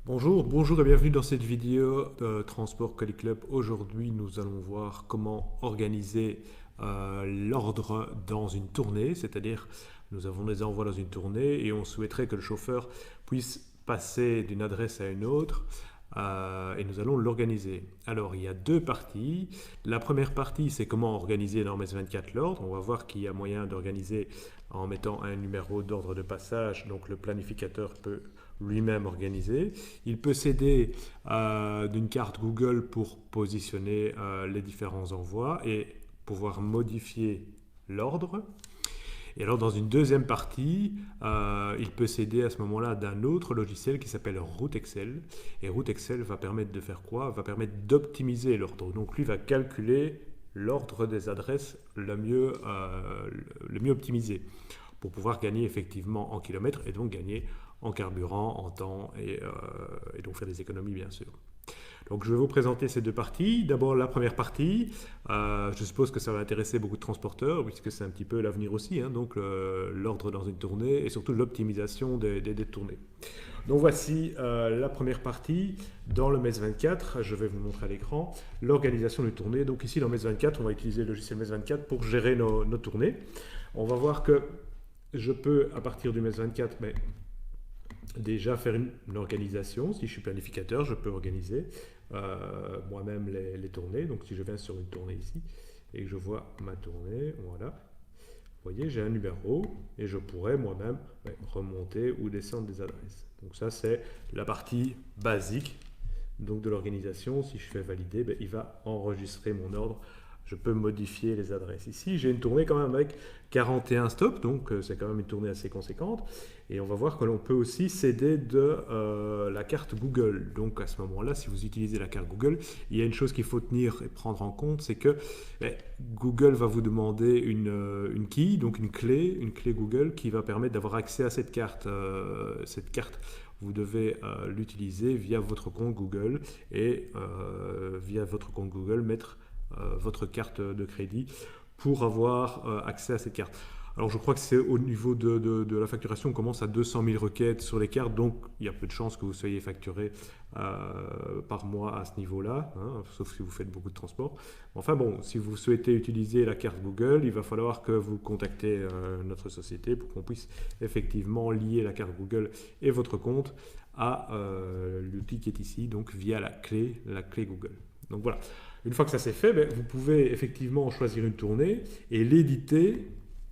Bonjour et bienvenue dans cette vidéo de Transport Colis Club. Aujourd'hui, nous allons voir comment organiser l'ordre dans une tournée, c'est-à-dire nous avons des envois dans une tournée et on souhaiterait que le chauffeur puisse passer d'une adresse à une autre et nous allons l'organiser. Alors, il y a deux parties. La première partie, c'est comment organiser dans MES24 l'ordre. On va voir qu'il y a moyen d'organiser en mettant un numéro d'ordre de passage, donc le planificateur peut lui-même organiser. Il peut s'aider d'une carte Google pour positionner les différents envois et pouvoir modifier l'ordre. Et alors dans une deuxième partie, il peut s'aider à ce moment-là d'un autre logiciel qui s'appelle Route Excel. Et Route Excel va permettre de faire quoi? Va permettre d'optimiser l'ordre. Donc lui va calculer l'ordre des adresses le mieux optimisé pour pouvoir gagner effectivement en kilomètres et donc gagner en carburant, en temps et donc faire des économies bien sûr. Donc je vais vous présenter ces deux parties. D'abord la première partie, je suppose que ça va intéresser beaucoup de transporteurs puisque c'est un petit peu l'avenir aussi, hein, donc l'ordre dans une tournée et surtout l'optimisation des tournées. Donc voici la première partie dans le MES24, je vais vous montrer à l'écran l'organisation des tournées. Donc ici dans MES24, on va utiliser le logiciel MES24 pour gérer nos tournées. On va voir que je peux à partir du MES24 déjà faire une organisation. Si je suis planificateur, je peux organiser moi-même les tournées. Donc si je viens sur une tournée ici et que je vois ma tournée, voilà. Vous voyez, j'ai un numéro et je pourrais moi-même remonter ou descendre des adresses. Donc ça, c'est la partie basique donc de l'organisation. Si je fais valider, il va enregistrer mon ordre. Je peux modifier les adresses. Ici, j'ai une tournée quand même avec 41 stops, donc c'est quand même une tournée assez conséquente. Et on va voir que l'on peut aussi s'aider de la carte Google. Donc à ce moment-là, si vous utilisez la carte Google, il y a une chose qu'il faut tenir et prendre en compte, c'est que Google va vous demander une key, donc une clé Google qui va permettre d'avoir accès à cette carte. Cette carte, vous devez l'utiliser via votre compte Google et via votre compte Google mettre votre carte de crédit pour avoir accès à cette carte. Alors je crois que c'est au niveau de la facturation, on commence à 200 000 requêtes sur les cartes, donc il y a peu de chances que vous soyez facturé par mois à ce niveau-là, hein, sauf si vous faites beaucoup de transport. Enfin bon, si vous souhaitez utiliser la carte Google, il va falloir que vous contactez notre société pour qu'on puisse effectivement lier la carte Google et votre compte à l'outil qui est ici, donc via la clé Google. Donc voilà. Une fois que ça c'est fait, vous pouvez effectivement choisir une tournée et l'éditer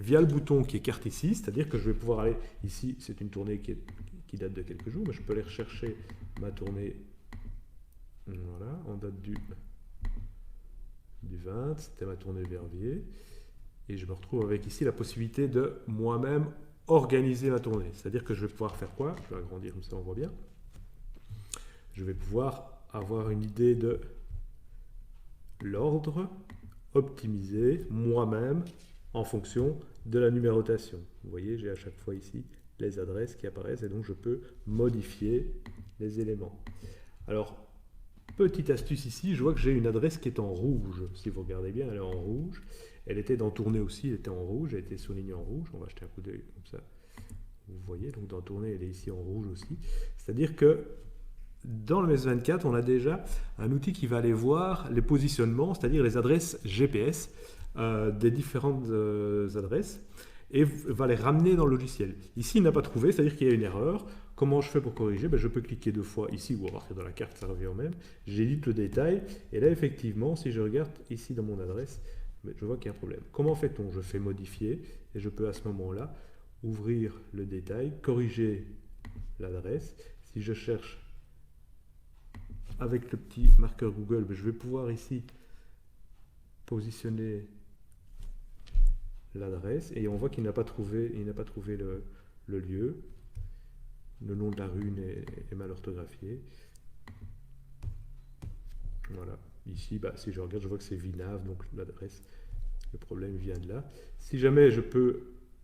via le bouton qui est carte ici, c'est-à-dire que je vais pouvoir aller ici, c'est une tournée qui date de quelques jours, mais je peux aller rechercher ma tournée, voilà, en date du 20, c'était ma tournée Verviers, et je me retrouve avec ici la possibilité de moi-même organiser ma tournée, c'est-à-dire que je vais pouvoir faire quoi? Je vais agrandir comme ça on voit bien. Je vais pouvoir avoir une idée de l'ordre optimisé moi-même en fonction de la numérotation. Vous voyez, j'ai à chaque fois ici les adresses qui apparaissent et donc je peux modifier les éléments. Alors, petite astuce ici, je vois que j'ai une adresse qui est en rouge. Si vous regardez bien, elle est en rouge. Elle était dans tournée aussi, elle était en rouge, elle était soulignée en rouge. On va jeter un coup d'œil comme ça. Vous voyez, donc dans tournée, elle est ici en rouge aussi. C'est-à-dire que dans le MES24, on a déjà un outil qui va aller voir les positionnements, c'est-à-dire les adresses GPS des différentes adresses et va les ramener dans le logiciel. Ici, il n'a pas trouvé, c'est-à-dire qu'il y a une erreur. Comment je fais pour corriger? Je peux cliquer deux fois ici ou à partir de la carte, ça revient au même. J'édite le détail et là, effectivement, si je regarde ici dans mon adresse, je vois qu'il y a un problème. Comment fait-on? Je fais modifier et je peux à ce moment-là ouvrir le détail, corriger l'adresse. Si je cherche avec le petit marqueur Google, je vais pouvoir ici positionner l'adresse et on voit qu'il n'a pas trouvé, le lieu. Le nom de la rue est mal orthographié. Voilà. Ici, si je regarde, je vois que c'est Vinave, donc l'adresse, le problème vient de là. Si jamais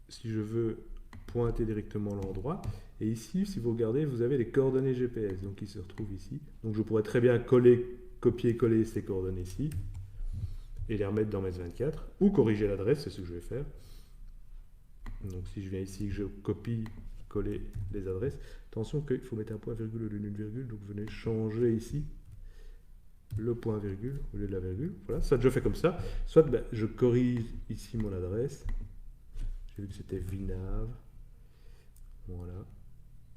si je veux pointer directement l'endroit, et ici, si vous regardez, vous avez les coordonnées GPS, donc qui se retrouvent ici. Donc je pourrais très bien copier-coller ces coordonnées-ci et les remettre dans MES24, ou corriger l'adresse, c'est ce que je vais faire. Donc si je viens ici, que je copie coller les adresses. Attention qu'il faut mettre un point virgule au lieu d'une virgule, donc venez changer ici le point virgule au lieu de la virgule. Voilà, soit je fais comme ça, soit ben, je corrige ici mon adresse. J'ai vu que c'était Vinav. Voilà.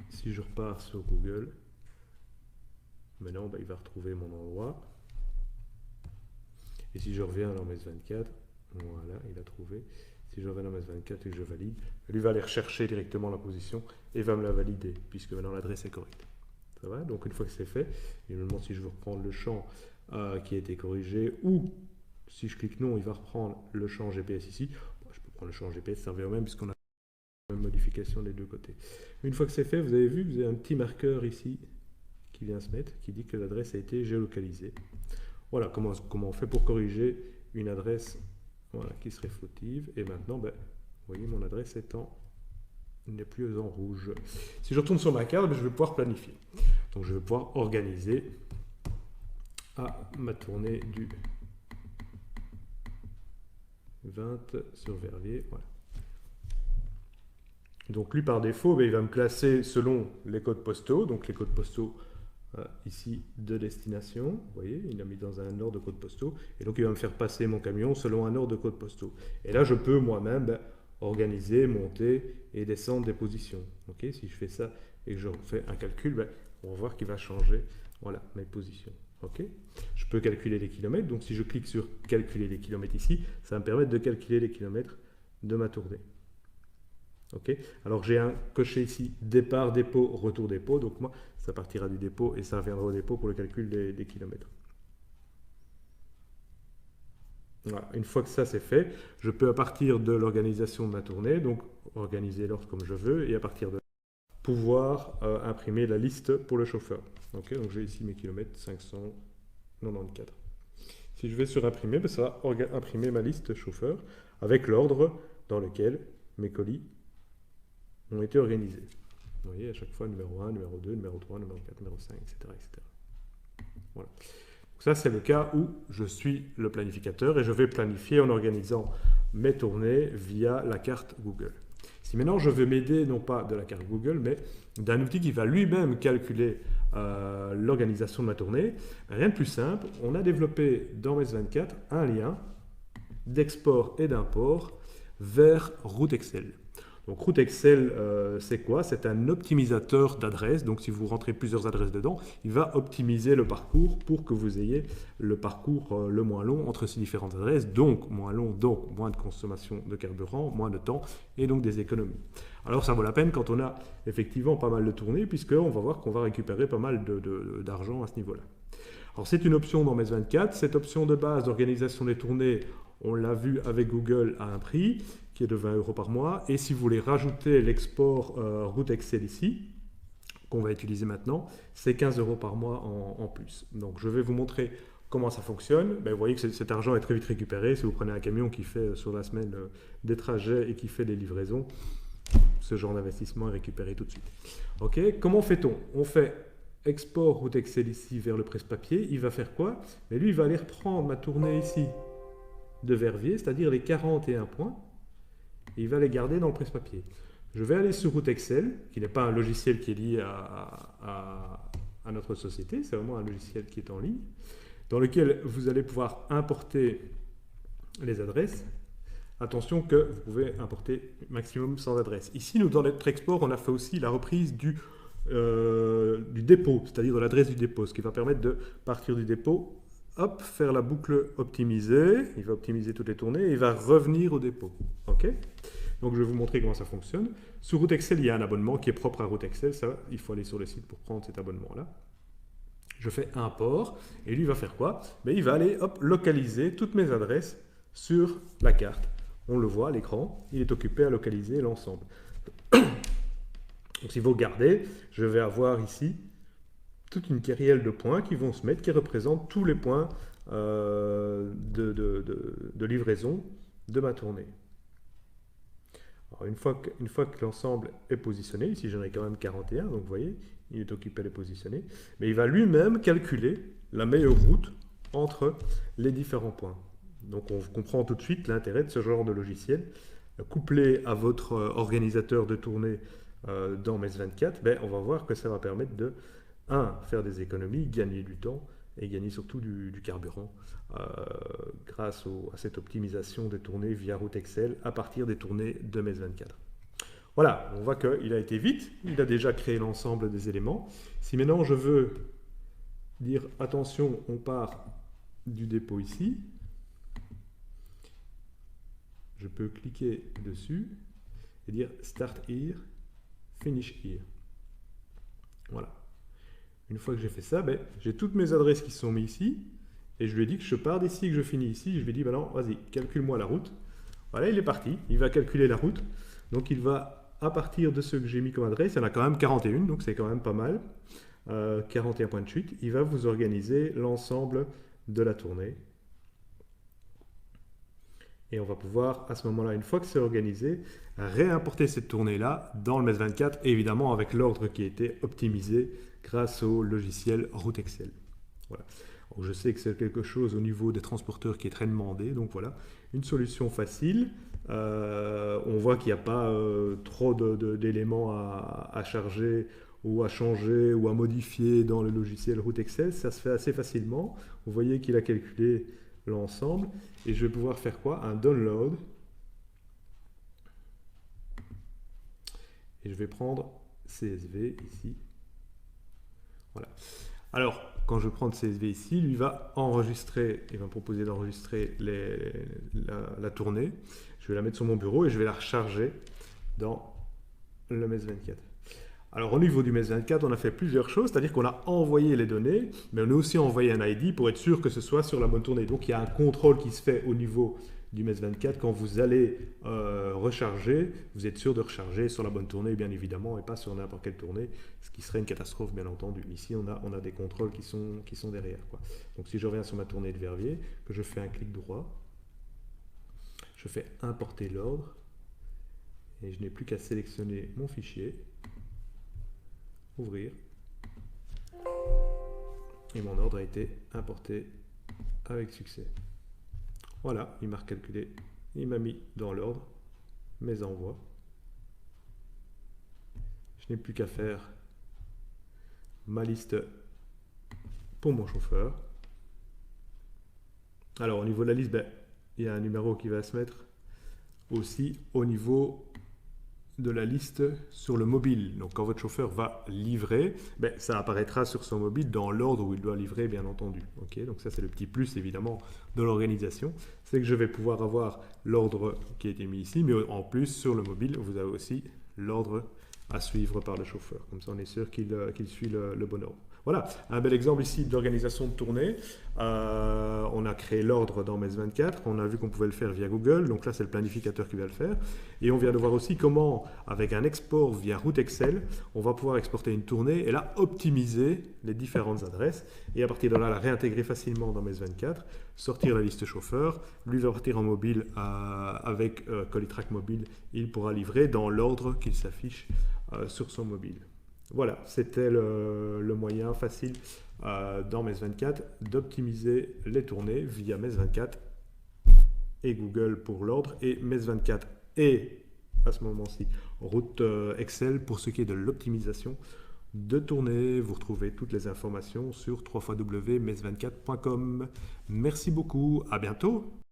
Si je repars sur Google, maintenant ben, il va retrouver mon endroit. Et si je reviens dans MES24, voilà, il a trouvé. Si je reviens dans MES24 et que je valide, lui va aller rechercher directement la position et va me la valider, puisque maintenant l'adresse est correcte. Ça va? Donc une fois que c'est fait, il me demande si je veux reprendre le champ qui a été corrigé, ou si je clique non, il va reprendre le champ GPS ici. Bon, je peux prendre le champ GPS, ça revient au même, puisqu'on a la même modification des deux côtés. Une fois que c'est fait, vous avez vu, vous avez un petit marqueur ici qui vient se mettre, qui dit que l'adresse a été géolocalisée. Voilà comment on fait pour corriger une adresse voilà, qui serait fautive. Et maintenant, ben, vous voyez, mon adresse n'est plus en rouge. Si je retourne sur ma carte, ben, je vais pouvoir planifier. Donc je vais pouvoir organiser ma tournée du 20 sur Verviers. Voilà. Donc lui, par défaut, ben, il va me classer selon les codes postaux. Donc les codes postaux ici de destination, vous voyez, il l'a mis dans un ordre de codes postaux, et donc il va me faire passer mon camion selon un ordre de codes postaux. Et là, je peux moi-même ben, organiser, monter et descendre des positions. Okay, si je fais ça et que je fais un calcul, ben, on va voir qu'il va changer voilà, mes positions. Okay, je peux calculer les kilomètres, donc si je clique sur calculer les kilomètres ici, ça va me permettre de calculer les kilomètres de ma tournée. Okay, alors j'ai un coché ici départ dépôt, retour dépôt, donc moi ça partira du dépôt et ça reviendra au dépôt pour le calcul des kilomètres. Voilà. Une fois que ça c'est fait, je peux à partir de l'organisation de ma tournée, donc organiser l'ordre comme je veux, et à partir de là, pouvoir imprimer la liste pour le chauffeur. Okay, donc j'ai ici mes kilomètres 594. Si je vais sur imprimer, ben ça va imprimer ma liste chauffeur avec l'ordre dans lequel mes colis ont été organisés. Vous voyez, à chaque fois, numéro 1, numéro 2, numéro 3, numéro 4, numéro 5, etc. etc. Voilà. Donc ça, c'est le cas où je suis le planificateur et je vais planifier en organisant mes tournées via la carte Google. Si maintenant je veux m'aider, non pas de la carte Google, mais d'un outil qui va lui-même calculer l'organisation de ma tournée, rien de plus simple, on a développé dans MES24 un lien d'export et d'import vers Route Excel. Donc Route Excel, c'est quoi? C'est un optimisateur d'adresses. Donc si vous rentrez plusieurs adresses dedans, il va optimiser le parcours pour que vous ayez le parcours le moins long entre ces différentes adresses. Donc moins long, donc moins de consommation de carburant, moins de temps et donc des économies. Alors ça vaut la peine quand on a effectivement pas mal de tournées, puisqu'on va voir qu'on va récupérer pas mal d'argent à ce niveau-là. Alors c'est une option dans MES24. Cette option de base d'organisation des tournées, on l'a vu avec Google à un prix qui est de 20 € par mois. Et si vous voulez rajouter l'export Route Excel ici, qu'on va utiliser maintenant, c'est 15 € par mois en plus. Donc je vais vous montrer comment ça fonctionne. Ben, vous voyez que cet argent est très vite récupéré. Si vous prenez un camion qui fait sur la semaine des trajets et qui fait des livraisons, ce genre d'investissement est récupéré tout de suite. Okay, comment fait-on? On fait export Route Excel ici vers le presse-papier. Il va faire quoi? Mais lui, il va aller reprendre ma tournée ici de Verviers, c'est-à-dire les 41 points, et il va les garder dans le presse-papier. Je vais aller sur Route Excel, qui n'est pas un logiciel qui est lié à notre société, c'est vraiment un logiciel qui est en ligne, dans lequel vous allez pouvoir importer les adresses. Attention que vous pouvez importer maximum 100 adresses. Ici, nous, dans notre export, on a fait aussi la reprise du dépôt, c'est-à-dire de l'adresse du dépôt, ce qui va permettre de partir du dépôt, hop, faire la boucle optimisée, il va optimiser toutes les tournées et il va revenir au dépôt. Okay, donc je vais vous montrer comment ça fonctionne. Sur Route Excel, il y a un abonnement qui est propre à Route Excel, ça, il faut aller sur le site pour prendre cet abonnement-là. Je fais import et lui va faire quoi? Mais il va aller hop, localiser toutes mes adresses sur la carte. On le voit à l'écran, il est occupé à localiser l'ensemble. Donc si vous regardez, je vais avoir ici toute une kyrielle de points qui vont se mettre, qui représentent tous les points de livraison de ma tournée. Alors une fois que l'ensemble est positionné, ici j'en ai quand même 41, donc vous voyez, il est occupé à les positionner, mais il va lui-même calculer la meilleure route entre les différents points. Donc on comprend tout de suite l'intérêt de ce genre de logiciel, couplé à votre organisateur de tournée dans MES 24, ben, on va voir que ça va permettre de 1. Faire des économies, gagner du temps et gagner surtout du carburant grâce à cette optimisation des tournées via route Excel à partir des tournées de MES 24. Voilà, on voit qu'il a été vite, il a déjà créé l'ensemble des éléments. Si maintenant je veux dire attention, on part du dépôt ici, je peux cliquer dessus et dire Start here, Finish here. Voilà. Une fois que j'ai fait ça, ben, j'ai toutes mes adresses qui sont mises ici et je lui ai dit que je pars d'ici et que je finis ici. Je lui ai dit, ben non, vas-y, calcule-moi la route. Voilà, il est parti, il va calculer la route. Donc il va, à partir de ce que j'ai mis comme adresse, il y en a quand même 41, donc c'est quand même pas mal. 41 points de chute, il va vous organiser l'ensemble de la tournée. Et on va pouvoir, à ce moment-là, une fois que c'est organisé, réimporter cette tournée-là dans le MES 24, évidemment avec l'ordre qui a été optimisé grâce au logiciel Route Excel. Voilà. Donc, je sais que c'est quelque chose au niveau des transporteurs qui est très demandé, donc voilà, une solution facile. On voit qu'il n'y a pas trop d'éléments à charger ou à changer ou à modifier dans le logiciel Route Excel, ça se fait assez facilement. Vous voyez qu'il a calculé l'ensemble et je vais pouvoir faire quoi? Un download et je vais prendre CSV ici. Voilà. Alors, quand je prends CSV ici, lui va enregistrer, il va me proposer d'enregistrer la tournée. Je vais la mettre sur mon bureau et je vais la recharger dans le MES 24. Alors au niveau du MES 24, on a fait plusieurs choses, c'est-à-dire qu'on a envoyé les données, mais on a aussi envoyé un ID pour être sûr que ce soit sur la bonne tournée. Donc il y a un contrôle qui se fait au niveau du MES 24. Quand vous allez recharger, vous êtes sûr de recharger sur la bonne tournée, bien évidemment, et pas sur n'importe quelle tournée, ce qui serait une catastrophe, bien entendu. Ici, on a des contrôles qui sont derrière, quoi. Donc si je reviens sur ma tournée de Verviers, que je fais un clic droit, je fais importer l'ordre, et je n'ai plus qu'à sélectionner mon fichier, ouvrir, et mon ordre a été importé avec succès. Voilà, il m'a recalculé, il m'a mis dans l'ordre mes envois. Je n'ai plus qu'à faire ma liste pour mon chauffeur. Alors au niveau de la liste, ben, il y a un numéro qui va se mettre aussi au niveau de la liste sur le mobile. Donc quand votre chauffeur va livrer, ben, ça apparaîtra sur son mobile dans l'ordre où il doit livrer, bien entendu. Okay, donc ça c'est le petit plus évidemment de l'organisation, c'est que je vais pouvoir avoir l'ordre qui a été mis ici, mais en plus sur le mobile vous avez aussi l'ordre à suivre par le chauffeur. Comme ça on est sûr qu'il suit le bon ordre. Voilà, un bel exemple ici d'organisation de tournée. On a créé l'ordre dans MES 24, on a vu qu'on pouvait le faire via Google, donc là c'est le planificateur qui va le faire. Et on vient de voir aussi comment, avec un export via route Excel, on va pouvoir exporter une tournée et là optimiser les différentes adresses. Et à partir de là, la réintégrer facilement dans MES 24, sortir la liste chauffeur, lui va partir en mobile avec Colitrack mobile, il pourra livrer dans l'ordre qu'il s'affiche sur son mobile. Voilà, c'était le moyen facile dans MES 24 d'optimiser les tournées via MES 24 et Google pour l'ordre et MES 24 et à ce moment-ci route Excel pour ce qui est de l'optimisation de tournées. Vous retrouvez toutes les informations sur www.mes24.com. Merci beaucoup, à bientôt.